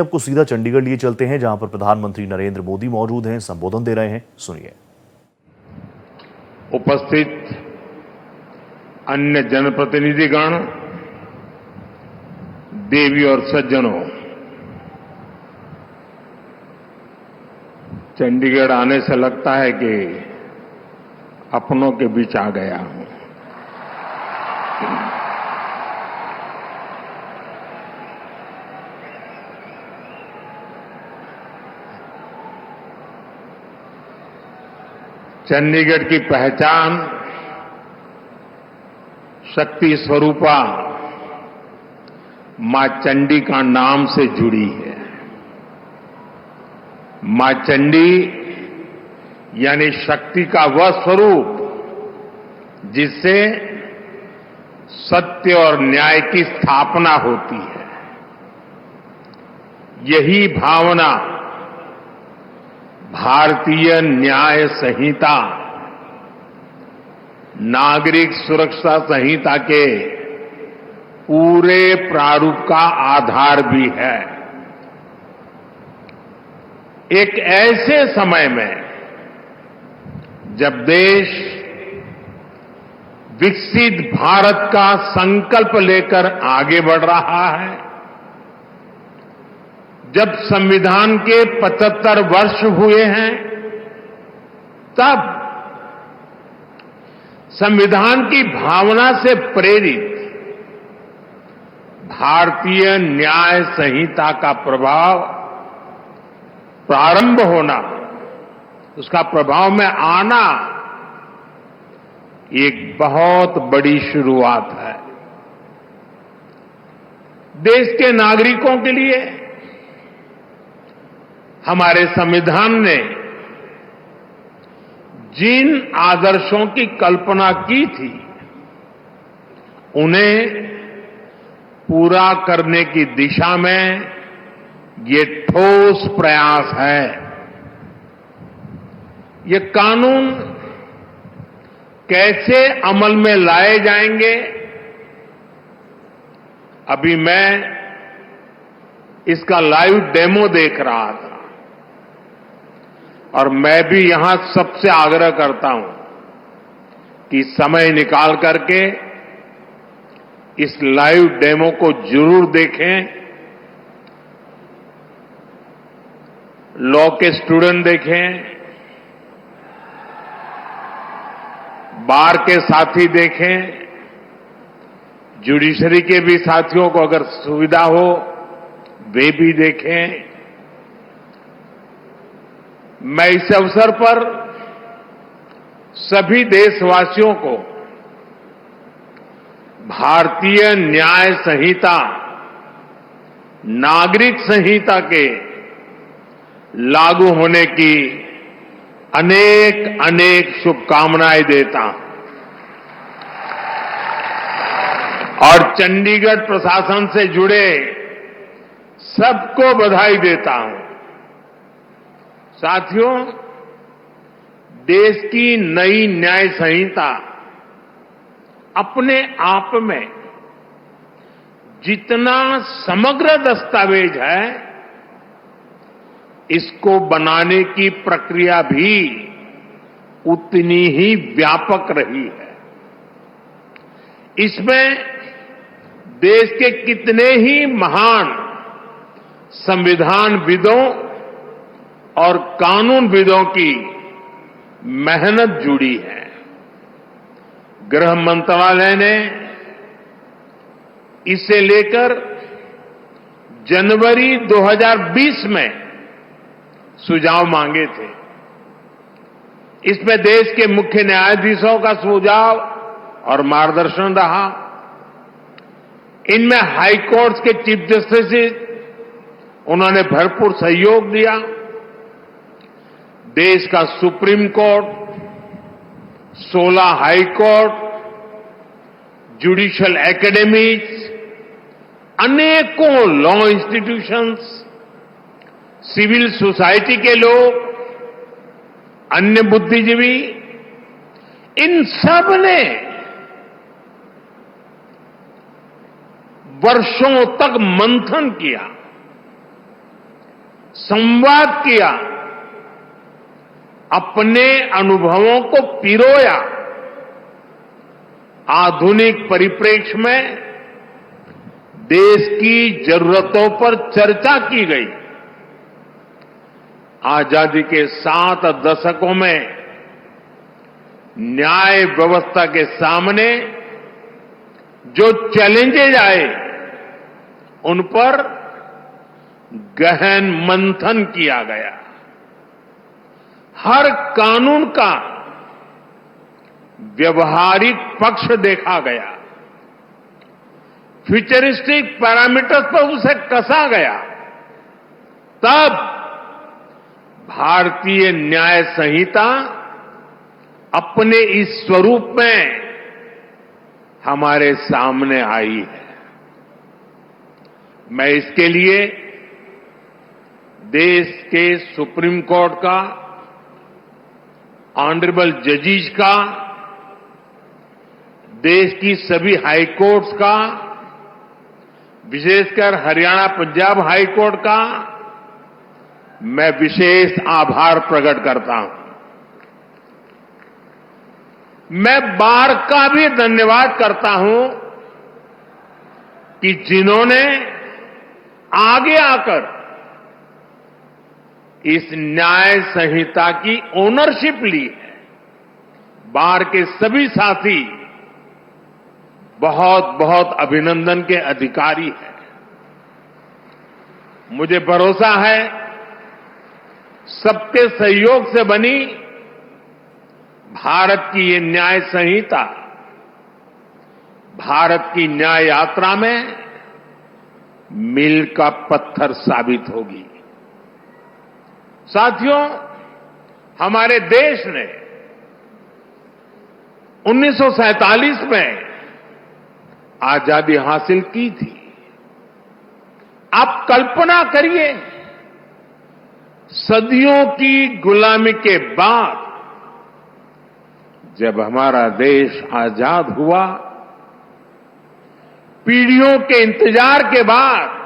आपको सीधा चंडीगढ़ लिए चलते हैं, जहां पर प्रधानमंत्री नरेंद्र मोदी मौजूद हैं, संबोधन दे रहे हैं। सुनिए। उपस्थित अन्य जनप्रतिनिधिगण, देवी और सज्जनों, चंडीगढ़ आने से लगता है कि अपनों के बीच आ गया हूं। चंडीगढ़ की पहचान शक्ति स्वरूपा मां चंडी का नाम से जुड़ी है। मां चंडी यानी शक्ति का वह स्वरूप जिससे सत्य और न्याय की स्थापना होती है। यही भावना भारतीय न्याय संहिता, नागरिक सुरक्षा संहिता के पूरे प्रारूप का आधार भी है। एक ऐसे समय में जब देश विकसित भारत का संकल्प लेकर आगे बढ़ रहा है, जब संविधान के 75 वर्ष हुए हैं, तब संविधान की भावना से प्रेरित भारतीय न्याय संहिता का प्रभाव प्रारंभ होना, उसका प्रभाव में आना एक बहुत बड़ी शुरुआत है। देश के नागरिकों के लिए हमारे संविधान ने जिन आदर्शों की कल्पना की थी, उन्हें पूरा करने की दिशा में ये ठोस प्रयास है। ये कानून कैसे अमल में लाए जाएंगे, अभी मैं इसका लाइव डेमो देख रहा था और मैं भी यहां सबसे आग्रह करता हूं कि समय निकाल करके इस लाइव डेमो को जरूर देखें। लॉ के स्टूडेंट देखें, बार के साथी देखें, जुडिशरी के भी साथियों को अगर सुविधा हो वे भी देखें। मैं इस अवसर पर सभी देशवासियों को भारतीय न्याय संहिता, नागरिक संहिता के लागू होने की अनेक अनेक शुभकामनाएं देता हूं और चंडीगढ़ प्रशासन से जुड़े सबको बधाई देता हूं। साथियों, देश की नई न्याय संहिता अपने आप में जितना समग्र दस्तावेज है, इसको बनाने की प्रक्रिया भी उतनी ही व्यापक रही है। इसमें देश के कितने ही महान संविधानविदों और कानूनविदों की मेहनत जुड़ी है। गृह मंत्रालय ने इसे लेकर जनवरी 2020 में सुझाव मांगे थे। इसमें देश के मुख्य न्यायाधीशों का सुझाव और मार्गदर्शन रहा। इनमें हाई कोर्ट्स के चीफ जस्टिस, उन्होंने भरपूर सहयोग दिया। देश का supreme court, 16 high court, judicial academies, अनेकों लॉ इंस्टीट्यूशंस, सिविल सोसाइटी के लोग, अन्य बुद्धिजीवी, इन सब ने वर्षों तक मंथन किया संवाद किया, अपने अनुभवों को पिरोया। आधुनिक परिप्रेक्ष्य में देश की जरूरतों पर चर्चा की गई। आजादी के 7 दशकों में न्याय व्यवस्था के सामने जो चैलेंजेज आए, उन पर गहन मंथन किया गया। हर कानून का व्यवहारिक पक्ष देखा गया, फ्यूचरिस्टिक पैरामीटर्स पर उसे कसा गया। तब भारतीय न्याय संहिता अपने इस स्वरूप में हमारे सामने आई है। मैं इसके लिए देश के सुप्रीम कोर्ट का, ऑनरेबल जजेस का, देश की सभी हाई कोर्ट्स का, विशेषकर हरियाणा पंजाब हाई कोर्ट का मैं विशेष आभार प्रकट करता हूं। मैं बार का भी धन्यवाद करता हूं कि जिन्होंने आगे आकर इस न्याय संहिता की ओनरशिप ली है। बार के सभी साथी बहुत बहुत अभिनंदन के अधिकारी हैं। मुझे भरोसा है सबके सहयोग से बनी भारत की ये न्याय संहिता भारत की न्याय यात्रा में मील का पत्थर साबित होगी। साथियों, हमारे देश ने 1947 में आजादी हासिल की थी। आप कल्पना करिए, सदियों की गुलामी के बाद जब हमारा देश आजाद हुआ, पीढ़ियों के इंतजार के बाद,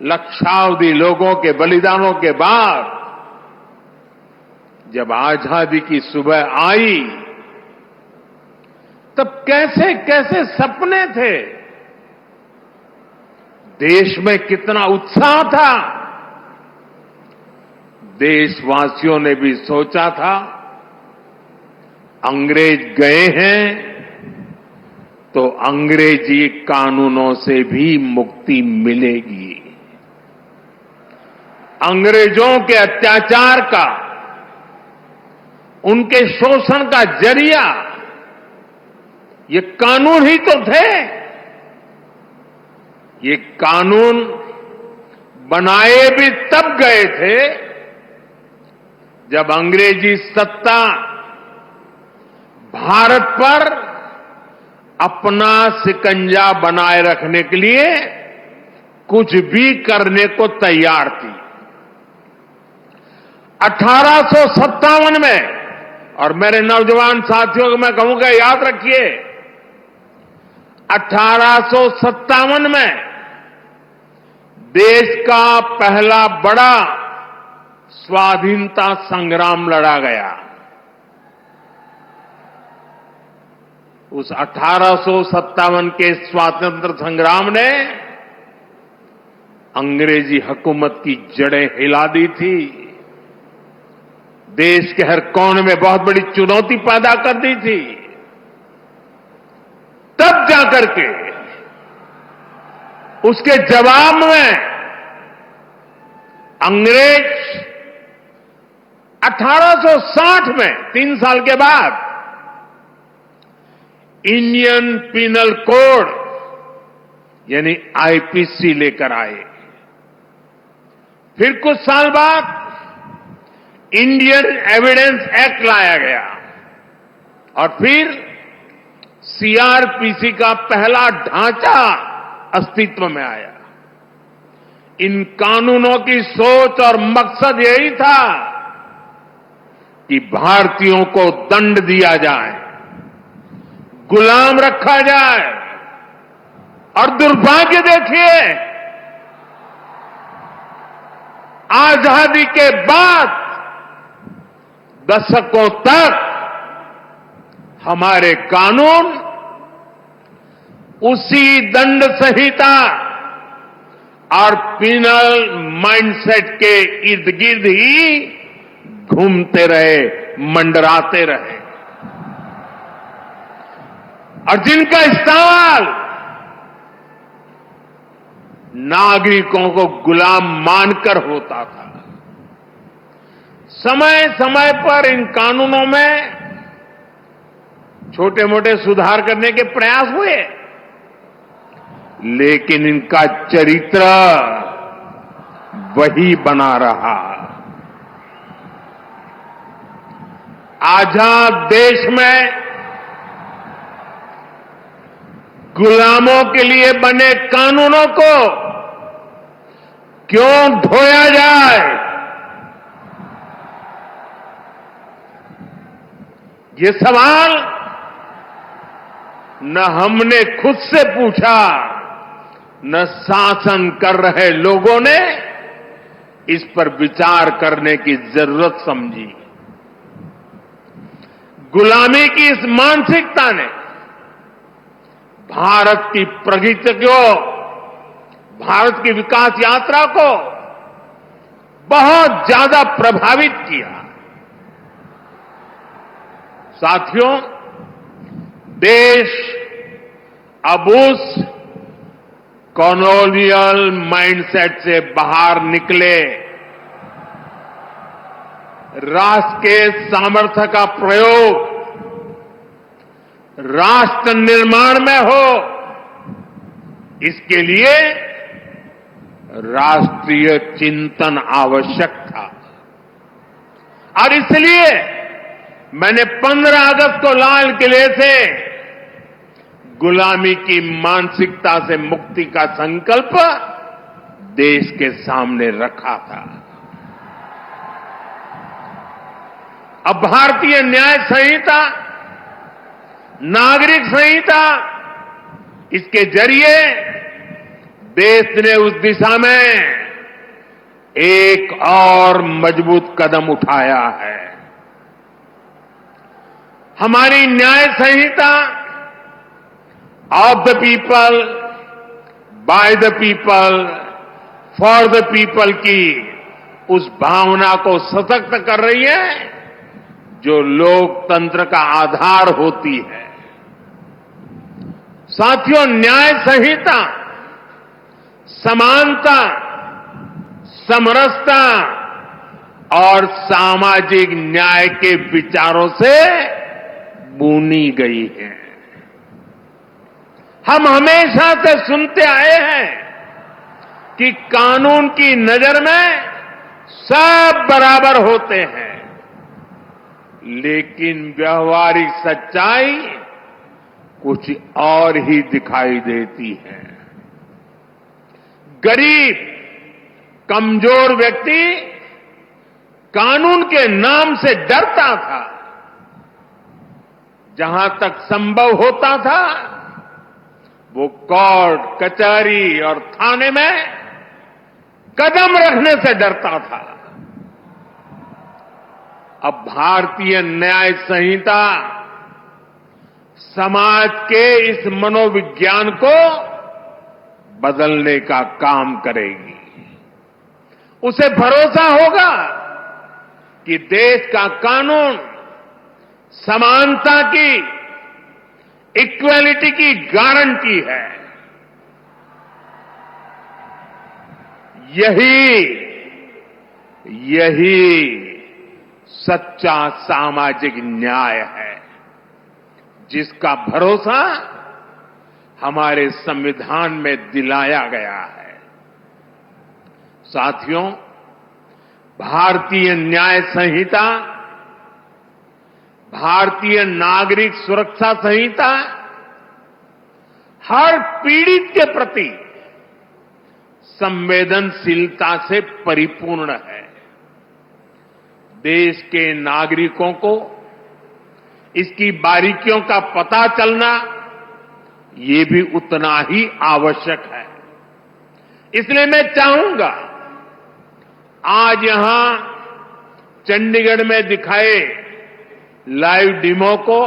लक्षावधि लोगों के बलिदानों के बाद जब आजादी की सुबह आई, तब कैसे कैसे सपने थे, देश में कितना उत्साह था। देशवासियों ने भी सोचा था अंग्रेज गए हैं तो अंग्रेजी कानूनों से भी मुक्ति मिलेगी। अंग्रेजों के अत्याचार का, उनके शोषण का जरिया ये कानून ही तो थे। ये कानून बनाए भी तब गए थे जब अंग्रेजी सत्ता भारत पर अपना शिकंजा बनाए रखने के लिए कुछ भी करने को तैयार थी। 1857 में, और मेरे नौजवान साथियों को मैं कहूंगा याद रखिए, 1857 में देश का पहला बड़ा स्वाधीनता संग्राम लड़ा गया। उस 1857 के स्वातंत्र संग्राम ने अंग्रेजी हुकूमत की जड़ें हिला दी थी। देश के हर कोने में बहुत बड़ी चुनौती पैदा कर दी थी। तब जाकर के उसके जवाब में अंग्रेज 1860 में, 3 साल के बाद, इंडियन पिनल कोड यानी आईपीसी लेकर आए। फिर कुछ साल बाद इंडियन एविडेंस एक्ट लाया गया और फिर सीआरपीसी का पहला ढांचा अस्तित्व में आया। इन कानूनों की सोच और मकसद यही था कि भारतीयों को दंड दिया जाए, गुलाम रखा जाए। और दुर्भाग्य देखिए, आजादी के बाद दशकों तक हमारे कानून उसी दंड संहिता और पिनल माइंडसेट के इर्द गिर्द ही घूमते रहे, मंडराते रहे। और जिनका इस्तेमाल नागरिकों को गुलाम मानकर होता था। समय समय पर इन कानूनों में छोटे मोटे सुधार करने के प्रयास हुए, लेकिन इनका चरित्र वही बना रहा। आजाद देश में गुलामों के लिए बने कानूनों को क्यों ढोया जाए? ये सवाल न हमने खुद से पूछा, न शासन कर रहे लोगों ने इस पर विचार करने की जरूरत समझी। गुलामी की इस मानसिकता ने भारत की प्रगति को, भारत की विकास यात्रा को बहुत ज्यादा प्रभावित किया। साथियों, देश अब उस कॉलोनियल माइंडसेट से बाहर निकले, राष्ट्र के सामर्थ्य का प्रयोग राष्ट्र निर्माण में हो, इसके लिए राष्ट्रीय चिंतन आवश्यक था। और इसलिए मैंने 15 अगस्त को लाल किले से गुलामी की मानसिकता से मुक्ति का संकल्प देश के सामने रखा था। अब भारतीय न्याय संहिता, नागरिक संहिता, इसके जरिए देश ने उस दिशा में एक और मजबूत कदम उठाया है। हमारी न्याय संहिता of the people, by the people, for the people की उस भावना को सशक्त कर रही है जो लोकतंत्र का आधार होती है। साथियों, न्याय संहिता समानता, समरसता और सामाजिक न्याय के विचारों से बुनी गई है। हम हमेशा से सुनते आए हैं कि कानून की नजर में सब बराबर होते हैं, लेकिन व्यवहारिक सच्चाई कुछ और ही दिखाई देती है। गरीब, कमजोर व्यक्ति कानून के नाम से डरता था। जहां तक संभव होता था वो कोर्ट, कचहरी और थाने में कदम रखने से डरता था। अब भारतीय न्याय संहिता समाज के इस मनोविज्ञान को बदलने का काम करेगी। उसे भरोसा होगा कि देश का कानून समानता की, इक्वालिटी की गारंटी है। यही सच्चा सामाजिक न्याय है, जिसका भरोसा हमारे संविधान में दिलाया गया है। साथियों, भारतीय न्याय संहिता, भारतीय नागरिक सुरक्षा संहिता हर पीड़ित के प्रति संवेदनशीलता से परिपूर्ण है। देश के नागरिकों को इसकी बारीकियों का पता चलना ये भी उतना ही आवश्यक है। इसलिए मैं चाहूंगा आज यहां चंडीगढ़ में दिखाए लाइव डेमो को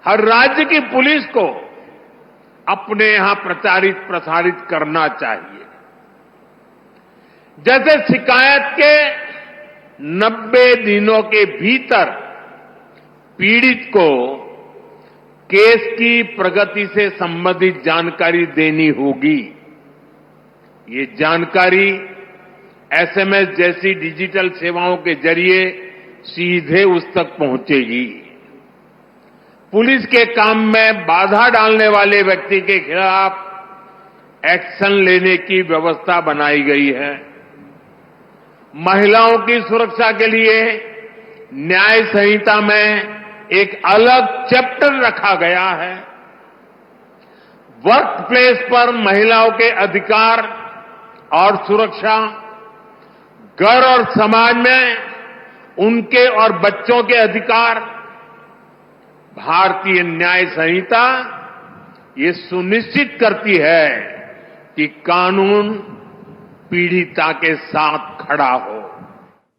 हर राज्य की पुलिस को अपने यहां प्रचारित प्रसारित करना चाहिए। जैसे शिकायत के 90 दिनों के भीतर पीड़ित को केस की प्रगति से संबंधित जानकारी देनी होगी। ये जानकारी एसएमएस जैसी डिजिटल सेवाओं के जरिए सीधे उस तक पहुंचेगी। पुलिस के काम में बाधा डालने वाले व्यक्ति के खिलाफ एक्शन लेने की व्यवस्था बनाई गई है। महिलाओं की सुरक्षा के लिए न्याय संहिता में एक अलग चैप्टर रखा गया है। वर्क प्लेस पर महिलाओं के अधिकार और सुरक्षा, घर और समाज में उनके और बच्चों के अधिकार, भारतीय न्याय संहिता ये सुनिश्चित करती है कि कानून पीड़िता के साथ खड़ा हो।